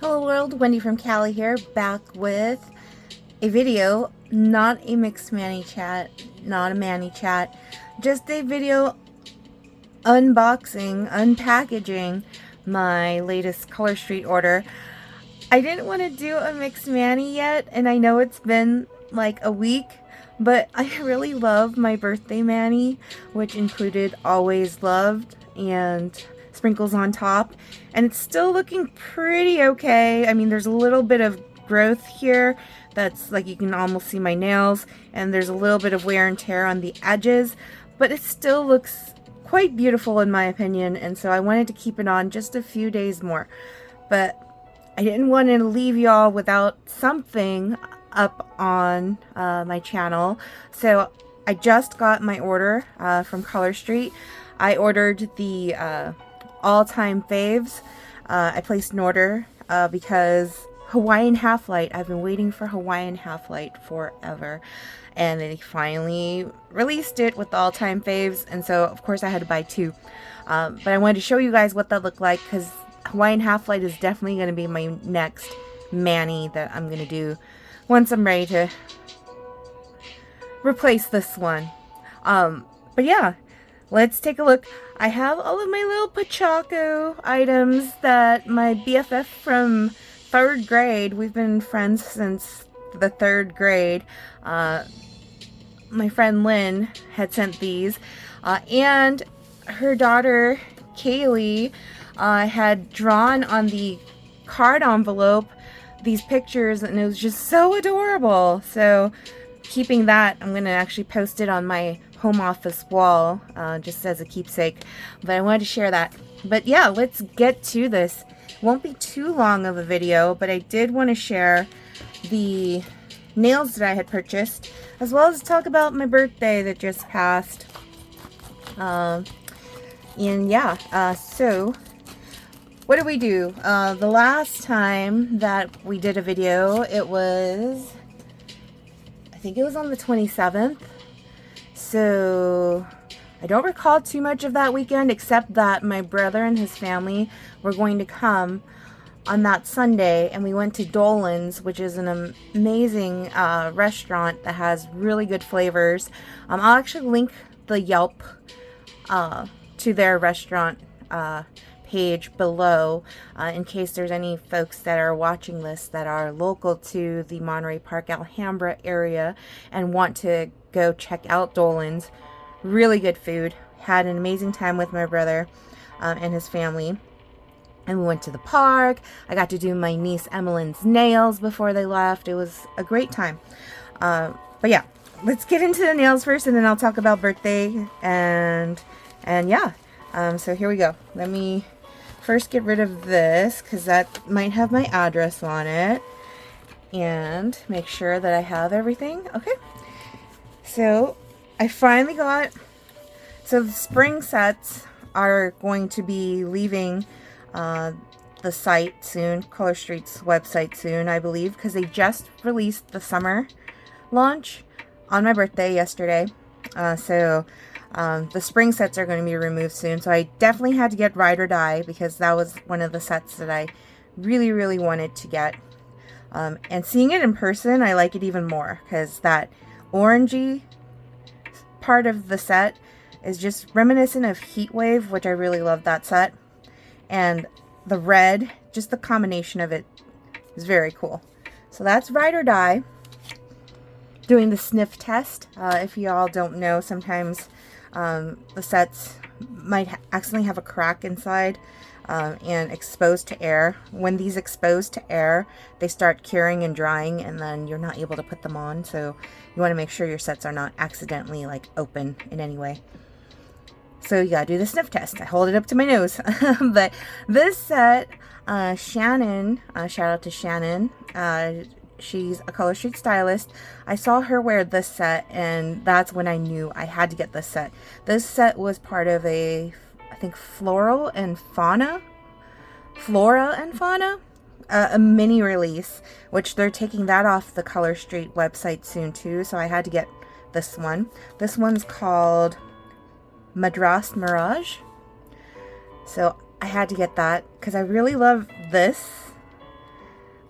Hello world, Wendy from Cali here, back with a video, not a mixed Manny chat, not a Manny chat, just a video unboxing, unpackaging my latest Color Street order. I didn't want to do a mixed Manny yet, and I know it's been like a week, but I really love my birthday Manny, which included Always Loved and sprinkles on top, and it's still looking pretty okay. I mean, there's a little bit of growth here that's like, you can almost see my nails, and there's a little bit of wear and tear on the edges, but it still looks quite beautiful in my opinion, and so I wanted to keep it on just a few days more. But I didn't want to leave y'all without something up on my channel, so I just got my order from Color Street. I ordered the Time Faves. I placed an order because Hawaiian Half-Light, I've been waiting for Hawaiian Half-Light forever, and they finally released it with the Time Faves, and so of course I had to buy two. But I wanted to show you guys what that looked like, because Hawaiian Half-Light is definitely going to be my next Manny that I'm going to do once I'm ready to replace this one. But yeah, let's take a look. I have all of my little Pachaco items that my BFF from 3rd grade, we've been friends since the 3rd grade, my friend Lynn had sent these, and her daughter Kaylee had drawn on the card envelope these pictures, and it was just so adorable. So keeping that, I'm going to actually post it on my home office wall just as a keepsake, but I wanted to share that. But yeah, let's get to this. Won't be too long of a video, but I did want to share the nails that I had purchased, as well as talk about my birthday that just passed. And yeah, so what did we do? The last time that we did a video, it was, I think it was on the 27th. So I don't recall too much of that weekend, except that my brother and his family were going to come on that Sunday, and we went to Dolan's, which is an amazing restaurant that has really good flavors. I'll actually link the Yelp to their restaurant page below in case there's any folks that are watching this that are local to the Monterey Park Alhambra area and want to go check out Dolan's. Really good food. Had an amazing time with my brother and his family. And we went to the park. I got to do my niece Emmeline's nails before they left. It was a great time. But yeah, let's get into the nails first, and then I'll talk about birthday and yeah. So here we go. Let me first get rid of this, because that might have my address on it, and make sure that I have everything. Okay. So I finally got, so the spring sets are going to be leaving the site soon, Color Street's website soon, I believe, because they just released the summer launch on my birthday yesterday. So the spring sets are going to be removed soon, so I definitely had to get Ride or Die, because that was one of the sets that I really wanted to get. And seeing it in person, I like it even more, because that orangey part of the set is just reminiscent of Heat Wave, which I really love that set. And the red, just the combination of it is very cool. So that's Ride or Die. Doing the sniff test. If you all don't know, sometimes the sets might accidentally have a crack inside and exposed to air. When these expose to air, they start curing and drying, and then you're not able to put them on. So you want to make sure your sets are not accidentally like open in any way. So you gotta do the sniff test. I hold it up to my nose. But this set, Shannon, shout out to Shannon, she's a Color Street stylist. I saw her wear this set, and that's when I knew I had to get this set. This set was part of a, I think, Flora and Fauna, a mini release, which they're taking that off the Color Street website soon too, so I had to get this one. This one's called Madras Mirage. So I had to get that because I really love this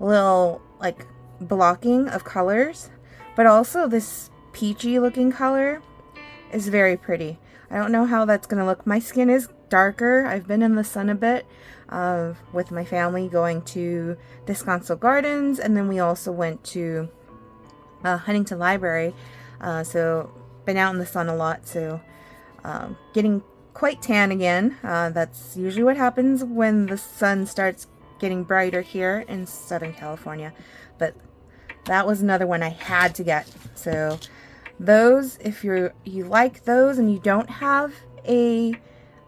little like blocking of colors, but also this peachy looking color is very pretty. I don't know how that's gonna look. My skin is darker. I've been in the sun a bit with my family going to Descanso Gardens, and then we also went to Huntington Library. So been out in the sun a lot, so getting quite tan again. That's usually what happens when the sun starts getting brighter here in Southern California. But that was another one I had to get. So those, if you like those and you don't have a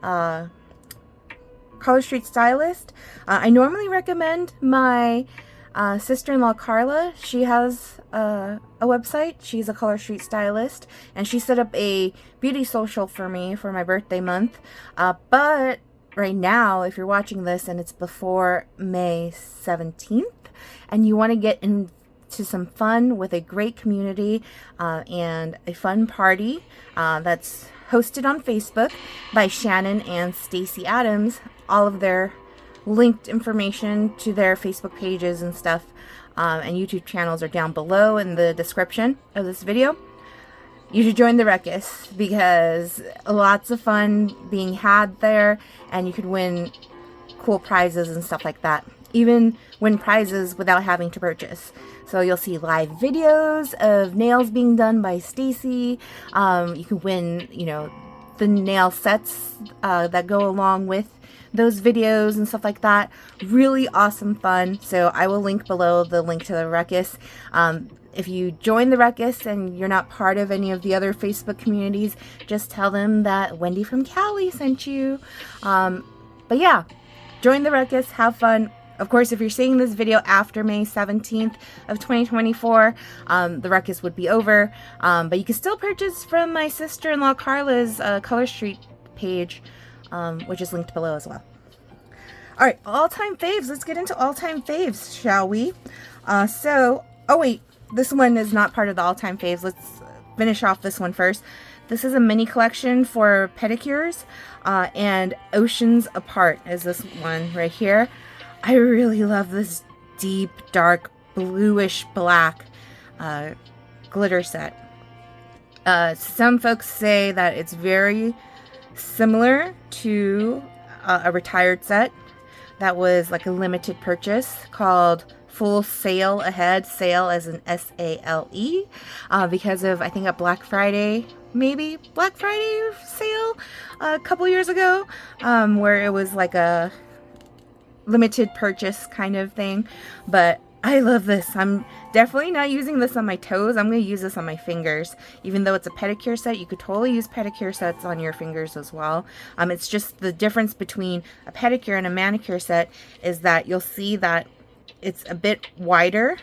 Color Street stylist, I normally recommend my sister-in-law Carla. She has a website. She's a Color Street stylist, and she set up a beauty social for me for my birthday month. But right now, if you're watching this and it's before May 17th, and you want to get into some fun with a great community and a fun party that's hosted on Facebook by Shannon and Stacy Adams, all of their linked information to their Facebook pages and stuff and YouTube channels are down below in the description of this video. You should join the ruckus because lots of fun being had there, and you could win cool prizes and stuff like that. Even win prizes without having to purchase. So you'll see live videos of nails being done by Stacy. You can win, you know, the nail sets that go along with those videos and stuff like that. Really awesome fun. So I will link below the link to the ruckus. If you join the ruckus and you're not part of any of the other Facebook communities, just tell them that Wendy from Cali sent you. But yeah, join the ruckus, have fun. Of course, if you're seeing this video after May 17th of 2024, the ruckus would be over. But you can still purchase from my sister-in-law Carla's Color Street page, which is linked below as well. All right, all-time faves. Let's get into all-time faves, shall we? Oh wait, this one is not part of the all-time faves. Let's finish off this one first. This is a mini collection for pedicures, and Oceans Apart is this one right here. I really love this deep, dark, bluish black glitter set. Some folks say that it's very similar to a retired set that was like a limited purchase called Full Sail Ahead, sale as in S-A-L-E, because of, I think, a Black Friday sale a couple years ago, where it was like a limited purchase kind of thing. But I love this. I'm definitely not using this on my toes. I'm going to use this on my fingers. Even though it's a pedicure set, you could totally use pedicure sets on your fingers as well. It's just the difference between a pedicure and a manicure set is that you'll see that it's a bit wider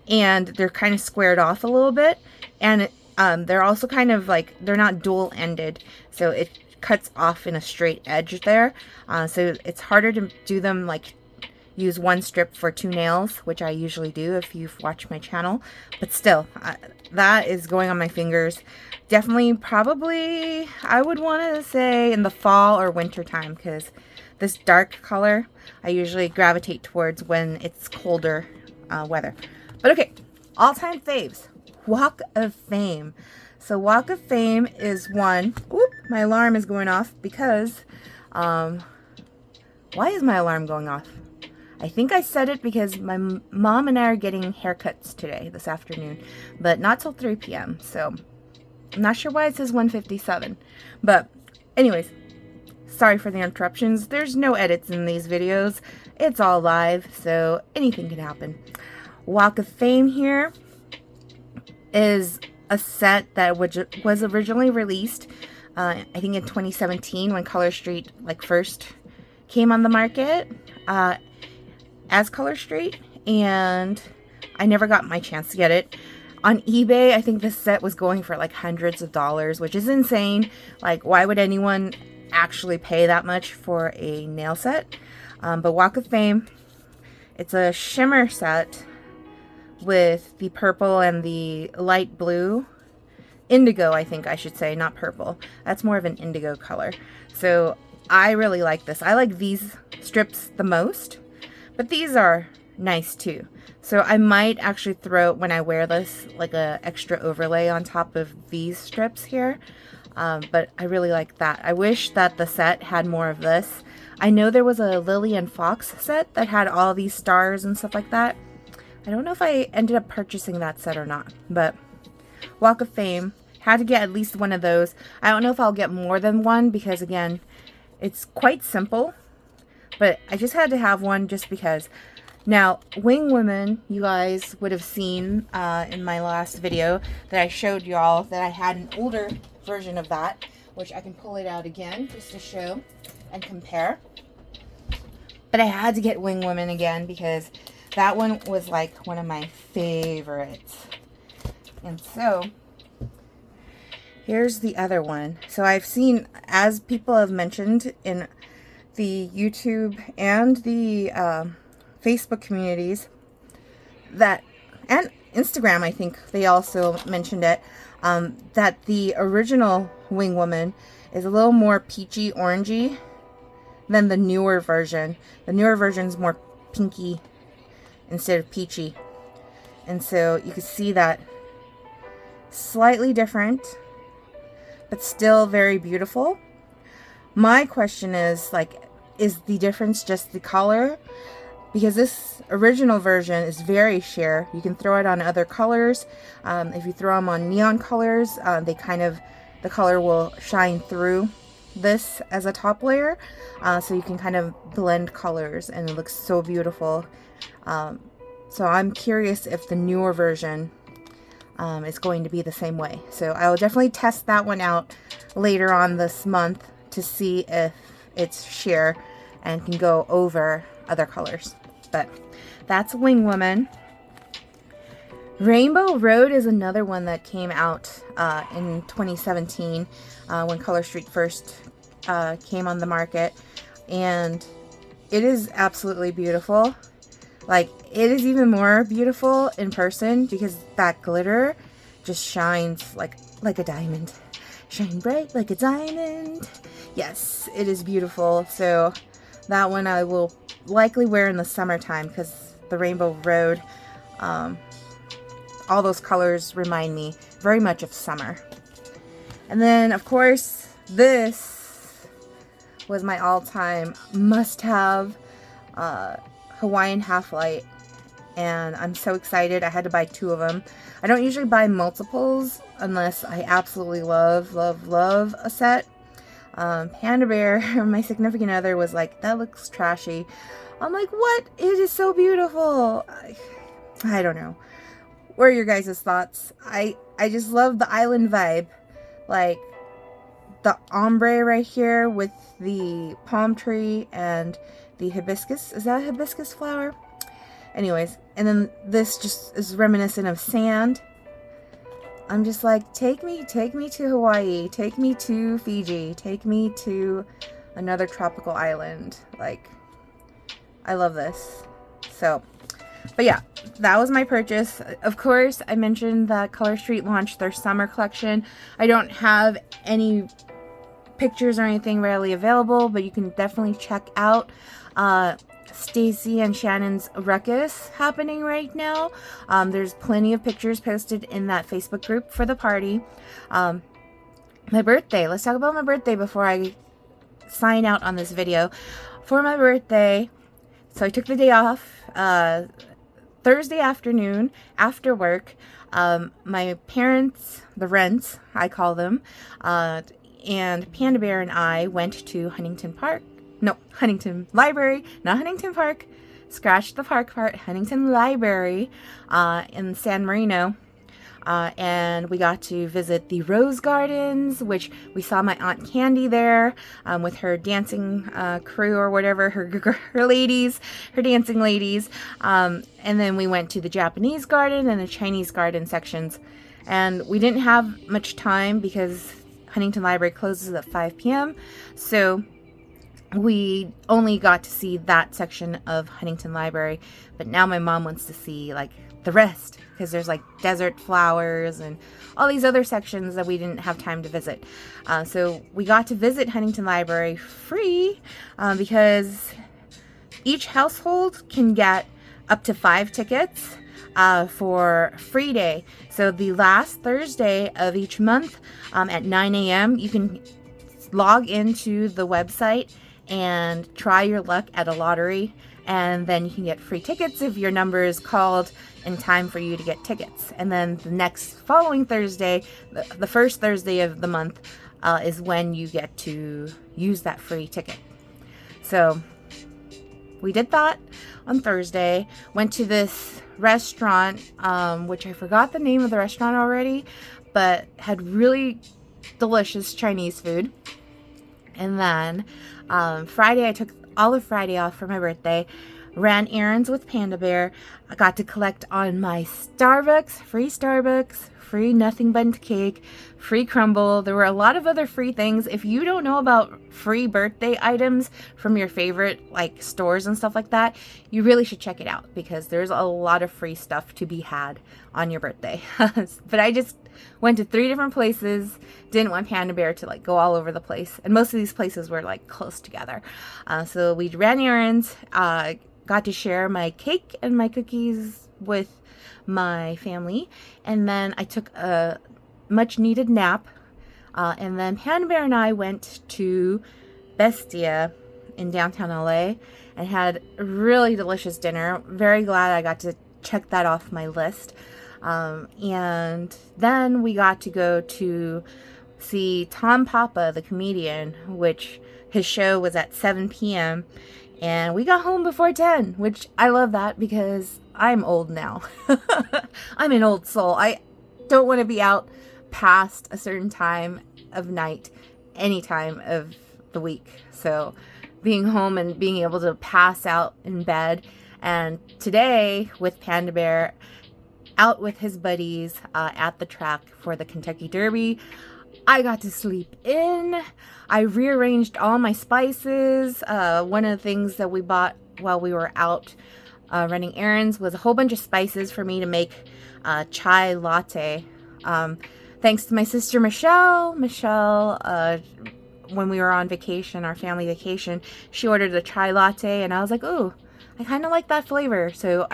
and they're kind of squared off a little bit, and they're also kind of like, they're not dual ended, so it cuts off in a straight edge there, so it's harder to do them like use one strip for two nails, which I usually do if you've watched my channel. But still, that is going on my fingers. Definitely, probably, I would want to say in the fall or winter time, because this dark color I usually gravitate towards when it's colder weather. But okay, all-time faves. Walk of Fame. So Walk of Fame is one. Oop, my alarm is going off because, why is my alarm going off? I think I set it because my mom and I are getting haircuts today, this afternoon, but not till 3 p.m. So I'm not sure why it says 1:57. But anyways, sorry for the interruptions. There's no edits in these videos. It's all live, so anything can happen. Walk of Fame here is a set that was originally released, I think in 2017 when Color Street like first came on the market as Color Street, and I never got my chance to get it. On eBay, I think this set was going for like hundreds of dollars, which is insane. Like, why would anyone actually pay that much for a nail set? But Walk of Fame, it's a shimmer set with the purple and the light blue, indigo, I think I should say, not purple. That's more of an indigo color. So I really like this. I like these strips the most, but these are nice too. So I might actually throw, when I wear this, like a extra overlay on top of these strips here. But I really like that. I wish that the set had more of this. I know there was a Lily and Fox set that had all these stars and stuff like that. I don't know if I ended up purchasing that set or not, but Walk of Fame. Had to get at least one of those. I don't know if I'll get more than one because, again, it's quite simple. But I just had to have one just because. Now, Wing Woman, you guys would have seen in my last video that I showed y'all that I had an older version of that, which I can pull it out again just to show and compare. But I had to get Wing Woman again because that one was like one of my favorites. And so, here's the other one. So I've seen, as people have mentioned in the YouTube and the Facebook communities, that, and Instagram, I think they also mentioned it, that the original Wing Woman is a little more peachy orangey than the newer version. The newer version is more pinky instead of peachy. And so you can see that slightly different, but still very beautiful. My question is, like, is the difference just the color? Because this original version is very sheer. You can throw it on other colors. If you throw them on neon colors, the color will shine through this as a top layer. So you can kind of blend colors and it looks so beautiful. So I'm curious if the newer version is going to be the same way. So I will definitely test that one out later on this month to see if it's sheer and can go over other colors. But that's Wing Woman. Rainbow Road is another one that came out in 2017 when Color Street first came on the market, and it is absolutely beautiful. Like, it is even more beautiful in person because that glitter just shines like a diamond. Shine bright like a diamond. Yes, it is beautiful. So that one I will likely wear in the summertime because the Rainbow Road, all those colors remind me very much of summer. And then, of course, this was my all-time must-have Hawaiian half-light, and I'm so excited. I had to buy 2 of them. I don't usually buy multiples unless I absolutely love a set. Panda Bear, my significant other, was like, that looks trashy. I'm like, what? It is so beautiful. I don't know. What are your guys' thoughts? I just love the island vibe. Like, the ombre right here with the palm tree and the hibiscus. Is that a hibiscus flower? Anyways, and then this just is reminiscent of sand. I'm just like, take me to Hawaii, take me to Fiji, take me to another tropical island. Like, I love this. So, but yeah, that was my purchase. Of course, I mentioned that Color Street launched their summer collection. I don't have any pictures or anything readily available, but you can definitely check out Stacy and Shannon's ruckus happening right now. There's plenty of pictures posted in that Facebook group for the party. My birthday. Let's talk about my birthday before I sign out on this video. For my birthday, so I took the day off Thursday afternoon after work. My parents, the Rents, I call them, and Panda Bear and I went to Huntington Library, not Huntington Park, scratch the park part, Huntington Library in San Marino, and we got to visit the Rose Gardens, which we saw my Aunt Candy there with her dancing crew or whatever, her ladies, her dancing ladies, and then we went to the Japanese garden and the Chinese garden sections, and we didn't have much time because Huntington Library closes at 5 p.m., so we only got to see that section of Huntington Library. But now my mom wants to see like the rest because there's like desert flowers and all these other sections that we didn't have time to visit. So we got to visit Huntington Library free because each household can get up to 5 tickets for free day. So the last Thursday of each month at 9 a.m. you can log into the website and try your luck at a lottery, and then you can get free tickets if your number is called in time for you to get tickets. And then the next following Thursday, the first Thursday of the month, is when you get to use that free ticket. So we did that on Thursday. Went to this restaurant, which I forgot the name of the restaurant already, but had really delicious Chinese food. And then Friday, I took all of Friday off for my birthday, ran errands with Panda Bear. I got to collect on my Starbucks, free nothing bundt cake, free crumble. There were a lot of other free things. If you don't know about free birthday items from your favorite like stores and stuff like that, you really should check it out, because there's a lot of free stuff to be had on your birthday. But I just went to 3 different places. Didn't want Panda Bear to like go all over the place, and most of these places were like close together. So we ran errands, got to share my cake and my cookies with my family, and then I took a much needed nap, and then Panda Bear and I went to Bestia in downtown LA and had a really delicious dinner. Very glad I got to check that off my list. And then we got to go to see Tom Papa, the comedian, which his show was at 7 p.m. And we got home before 10, which I love that because I'm old now. I'm an old soul. I don't want to be out past a certain time of night, any time of the week. So being home and being able to pass out in bed. And today with Panda Bear, out with his buddies at the track for the Kentucky Derby, I got to sleep in. I rearranged all my spices. One of the things that we bought while we were out running errands was a whole bunch of spices for me to make chai latte. Thanks to my sister Michelle. When we were on vacation, our family vacation, she ordered a chai latte, and I was like, ooh, I kind of like that flavor. So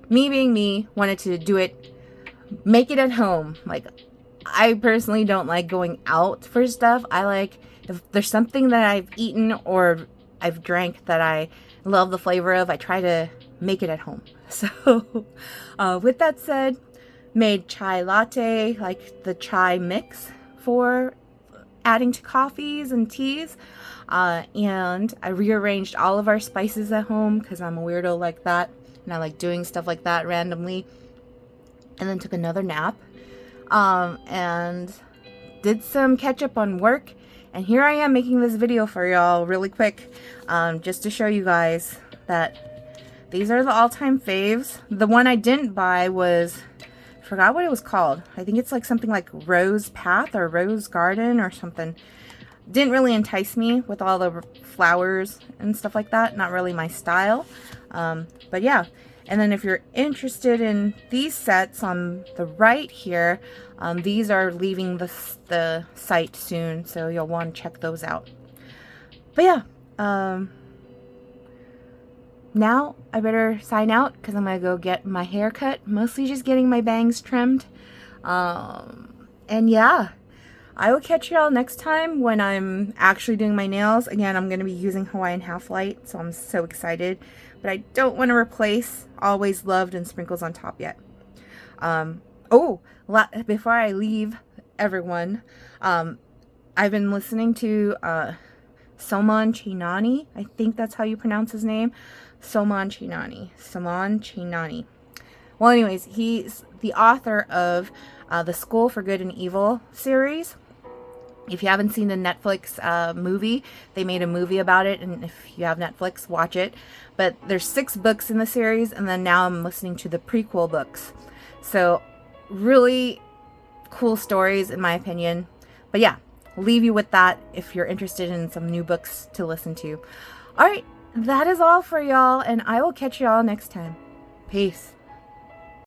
me being me, wanted to do it, make it at home. Like, I personally don't like going out for stuff. I like, if there's something that I've eaten or I've drank that I love the flavor of, I try to make it at home. So with that said, made chai latte, like the chai mix for adding to coffees and teas. And I rearranged all of our spices at home because I'm a weirdo like that. And I like doing stuff like that randomly. And then took another nap. And did some catch up on work. And here I am making this video for y'all really quick. Just to show you guys that these are the all-time faves. The one I didn't buy was, I forgot what it was called. I think it's like something like Rose Path or Rose Garden or something. Didn't really entice me with all the flowers and stuff like that. Not really my style. But yeah. And then if you're interested in these sets on the right here, these are leaving the site soon, so you'll want to check those out. But yeah, now I better sign out because I'm going to go get my hair cut. Mostly just getting my bangs trimmed. And yeah, I will catch y'all next time when I'm actually doing my nails. Again, I'm going to be using Hawaiian Half Light, so I'm so excited. But I don't want to replace Always Loved and Sprinkles on Top yet. Before I leave everyone, I've been listening to Soman Chinani. I think that's how you pronounce his name. Soman Chinani. Well, anyways, he's the author of the School for Good and Evil series. If you haven't seen the Netflix movie, they made a movie about it, and if you have Netflix, watch it. But there's 6 books in the series, and then now I'm listening to the prequel books. So, really cool stories, in my opinion. But yeah, leave you with that if you're interested in some new books to listen to. Alright, that is all for y'all, and I will catch y'all next time. Peace.